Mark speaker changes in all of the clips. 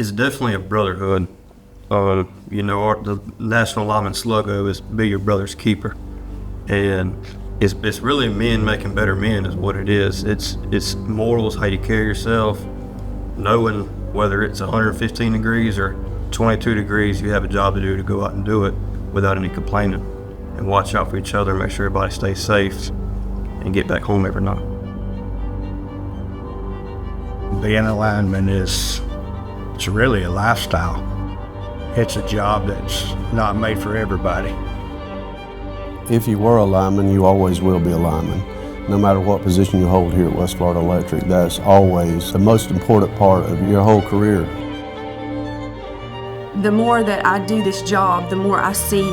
Speaker 1: It's definitely a brotherhood. The National Lineman slogan is "Be your brother's keeper," and it's really men making better men is what it is. It's morals, how you carry yourself, knowing whether it's 115 degrees or 22 degrees, you have a job to do to go out and do it without any complaining, and watch out for each other, make sure everybody stays safe, and get back home every night.
Speaker 2: Being a lineman it's really a lifestyle. It's a job that's not made for everybody.
Speaker 3: If you were a lineman, you always will be a lineman. No matter what position you hold here at West Florida Electric, that's always the most important part of your whole career.
Speaker 4: The more that I do this job, the more I see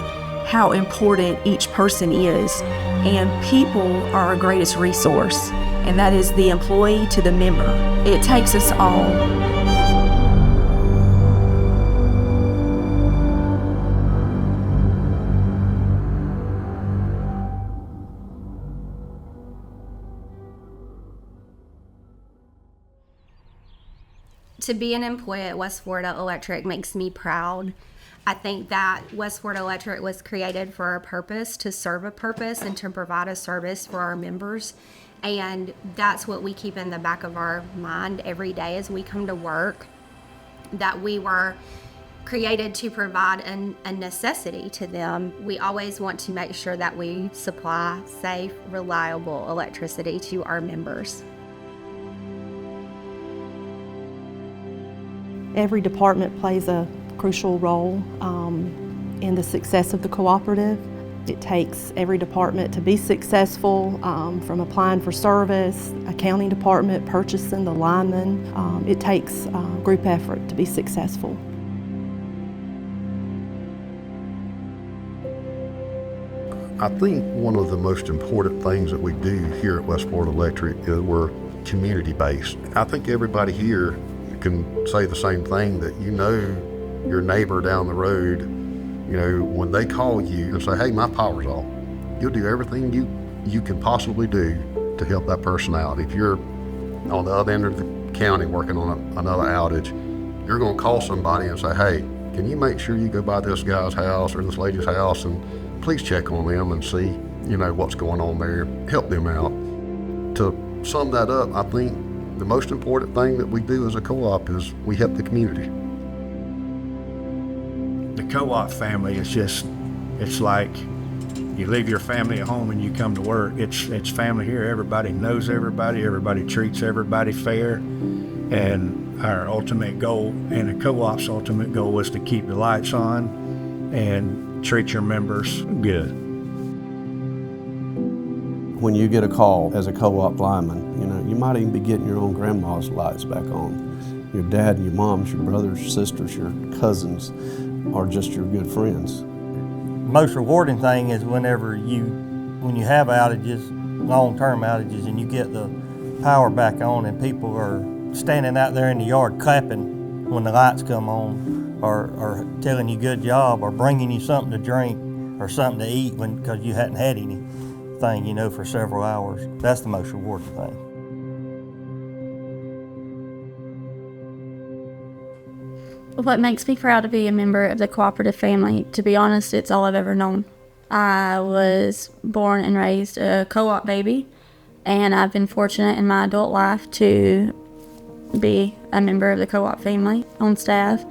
Speaker 4: how important each person is. And people are our greatest resource, and that is the employee to the member. It takes us all.
Speaker 5: To be an employee at West Florida Electric makes me proud. I think that West Florida Electric was created for a purpose, to serve a purpose and to provide a service for our members. And that's what we keep in the back of our mind every day as we come to work, that we were created to provide a necessity to them. We always want to make sure that we supply safe, reliable electricity to our members.
Speaker 6: Every department plays a crucial role in the success of the cooperative. It takes every department to be successful, from applying for service, accounting department, purchasing, the lineman. It takes group effort to be successful.
Speaker 7: I think one of the most important things that we do here at West Florida Electric is we're community-based. I think everybody here can say the same thing, that your neighbor down the road, when they call you and say, hey, my power's off, you'll do everything you can possibly do to help that person out. If you're on the other end of the county working on another outage, you're going to call somebody and say, hey, can you make sure you go by this guy's house or this lady's house and please check on them and see, what's going on there, help them out. To sum that up, I think the most important thing that we do as a co-op is we help the community.
Speaker 2: The co-op family is it's like you leave your family at home and you come to work. It's family here. Everybody knows everybody. Everybody treats everybody fair. And our ultimate goal, and the co-op's ultimate goal, is to keep the lights on and treat your members good.
Speaker 3: When you get a call as a co-op lineman, you might even be getting your own grandma's lights back on. Your dad and your moms, your brothers, your sisters, your cousins are just your good friends.
Speaker 8: Most rewarding thing is when you have outages, long-term outages, and you get the power back on and people are standing out there in the yard clapping when the lights come on, or telling you good job, or bringing you something to drink or something to eat because you hadn't had anything, for several hours. That's the most rewarding thing.
Speaker 9: What makes me proud to be a member of the Cooperative family, to be honest, it's all I've ever known. I was born and raised a co-op baby, and I've been fortunate in my adult life to be a member of the co-op family on staff.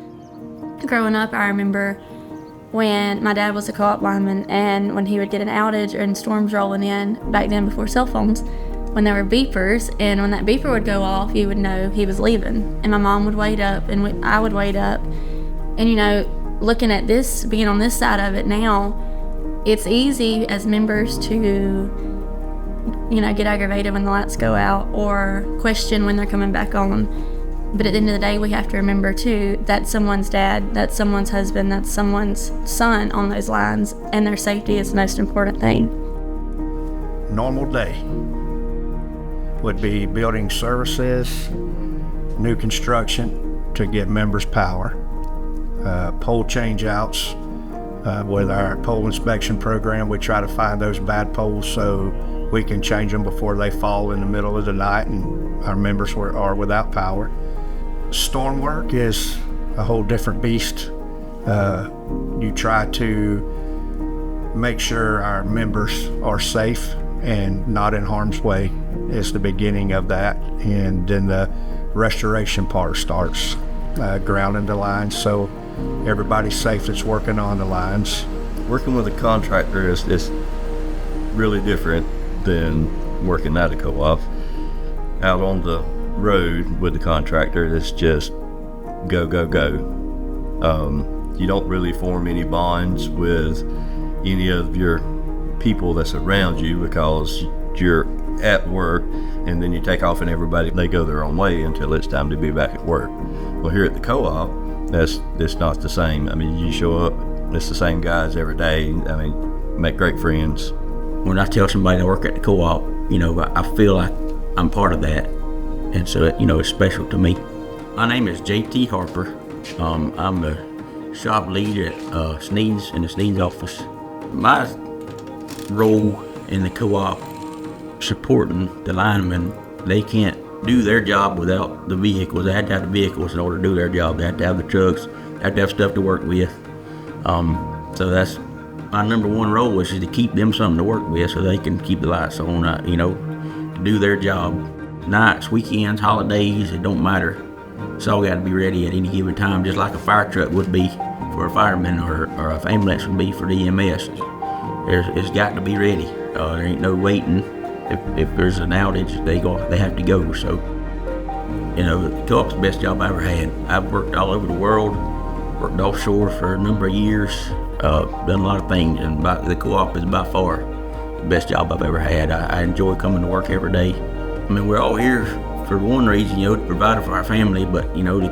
Speaker 9: Growing up, I remember when my dad was a co-op lineman, and when he would get an outage and storms rolling in, back then before cell phones, when there were beepers, and when that beeper would go off, you would know he was leaving. And my mom would wait up, and I would wait up. And looking at this, being on this side of it now, it's easy as members to, get aggravated when the lights go out or question when they're coming back on. But at the end of the day, we have to remember too, that's someone's dad, that's someone's husband, that's someone's son on those lines, and their safety is the most important thing.
Speaker 2: Normal day would be building services, new construction to get members power, pole change outs. With our pole inspection program, we try to find those bad poles so we can change them before they fall in the middle of the night and our members are without power. Storm work is a whole different beast. You try to make sure our members are safe and not in harm's way is the beginning of that. And then the restoration part starts, grounding the lines so everybody's safe that's working on the lines.
Speaker 10: Working with a contractor is really different than working at a co-op. Out on the road with the contractor, it's just go, go, go. You don't really form any bonds with any of your people that's around you because you're at work and then you take off and they go their own way until it's time to be back at work. Well, here at the co-op, that's not the same. I mean, you show up, it's the same guys every day. I mean, make great friends.
Speaker 11: When I tell somebody I work at the co-op, I feel like I'm part of that. And so, it's special to me. My name is J.T. Harper. I'm the shop lead at Sneed's in the Sneed's office. My role in the co-op, supporting the linemen, they can't do their job without the vehicles. They have to have the vehicles in order to do their job. They have to have the trucks, they have to have stuff to work with. So that's my number one role is to keep them something to work with so they can keep the lights on, to do their job. Nights, weekends, holidays, it don't matter. It's all got to be ready at any given time, just like a fire truck would be for a fireman or a ambulance would be for the EMS. It's got to be ready. There ain't no waiting. If there's an outage, they have to go. So, the co-op's the best job I ever had. I've worked all over the world, worked offshore for a number of years, done a lot of things, and the co-op is by far the best job I've ever had. I enjoy coming to work every day. I mean, we're all here for one reason, to provide for our family, but the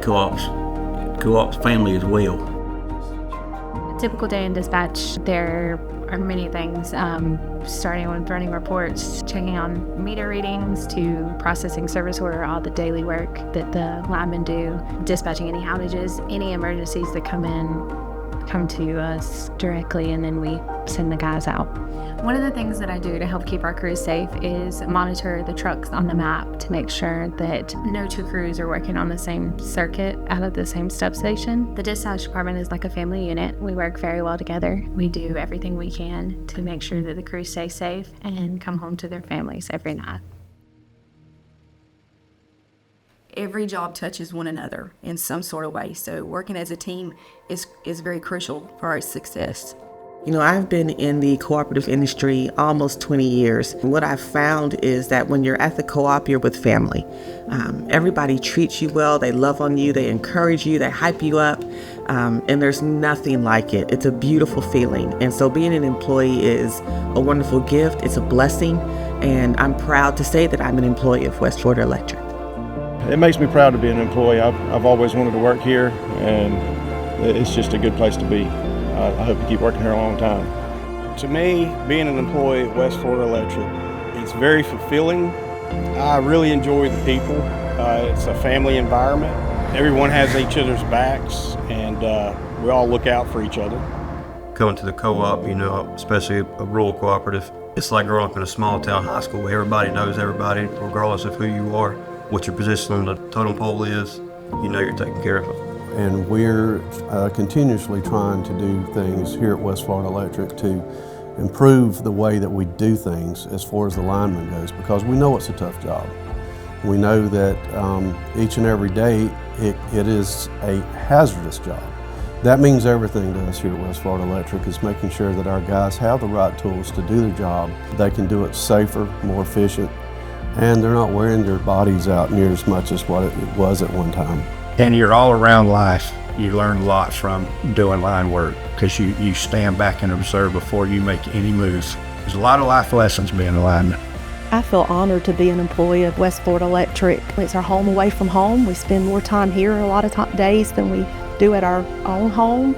Speaker 11: co-op's family as well.
Speaker 12: A typical day in dispatch, there are many things, starting with running reports, checking on meter readings, to processing service order, all the daily work that the linemen do, dispatching any outages, any emergencies that come to us directly, and then we send the guys out. One of the things that I do to help keep our crews safe is monitor the trucks on the map to make sure that no two crews are working on the same circuit out of the same substation. The dispatch department is like a family unit. We work very well together. We do everything we can to make sure that the crews stay safe and come home to their families every night.
Speaker 4: Every job touches one another in some sort of way, so working as a team is very crucial for our success.
Speaker 13: I've been in the cooperative industry almost 20 years. And what I've found is that when you're at the co-op, you're with family. Everybody treats you well, they love on you, they encourage you, they hype you up, and there's nothing like it. It's a beautiful feeling. And so being an employee is a wonderful gift, it's a blessing, and I'm proud to say that I'm an employee of West Florida Electric.
Speaker 14: It makes me proud to be an employee. I've always wanted to work here, and it's just a good place to be. I hope to keep working here a long time. To me, being an employee at West Florida Electric, it's very fulfilling. I really enjoy the people. It's a family environment. Everyone has each other's backs, and we all look out for each other.
Speaker 1: Coming to the co-op, especially a rural cooperative, it's like growing up in a small town high school where everybody knows everybody, regardless of who you are, what your position on the totem pole is, you're taken care of.
Speaker 3: And we're continuously trying to do things here at West Florida Electric to improve the way that we do things as far as the lineman goes, because we know it's a tough job. We know that each and every day it is a hazardous job. That means everything to us here at West Florida Electric is making sure that our guys have the right tools to do their job. They can do it safer, more efficient, and they're not wearing their bodies out near as much as what it was at one time.
Speaker 2: And your all-around life, you learn a lot from doing line work because you stand back and observe before you make any moves. There's a lot of life lessons being a lineman.
Speaker 6: I feel honored to be an employee of West Florida Electric. It's our home away from home. We spend more time here a lot of days than we do at our own home.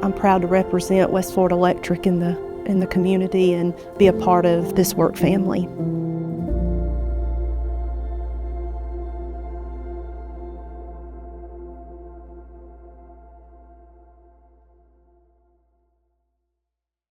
Speaker 6: I'm proud to represent West Florida Electric in the community and be a part of this work family.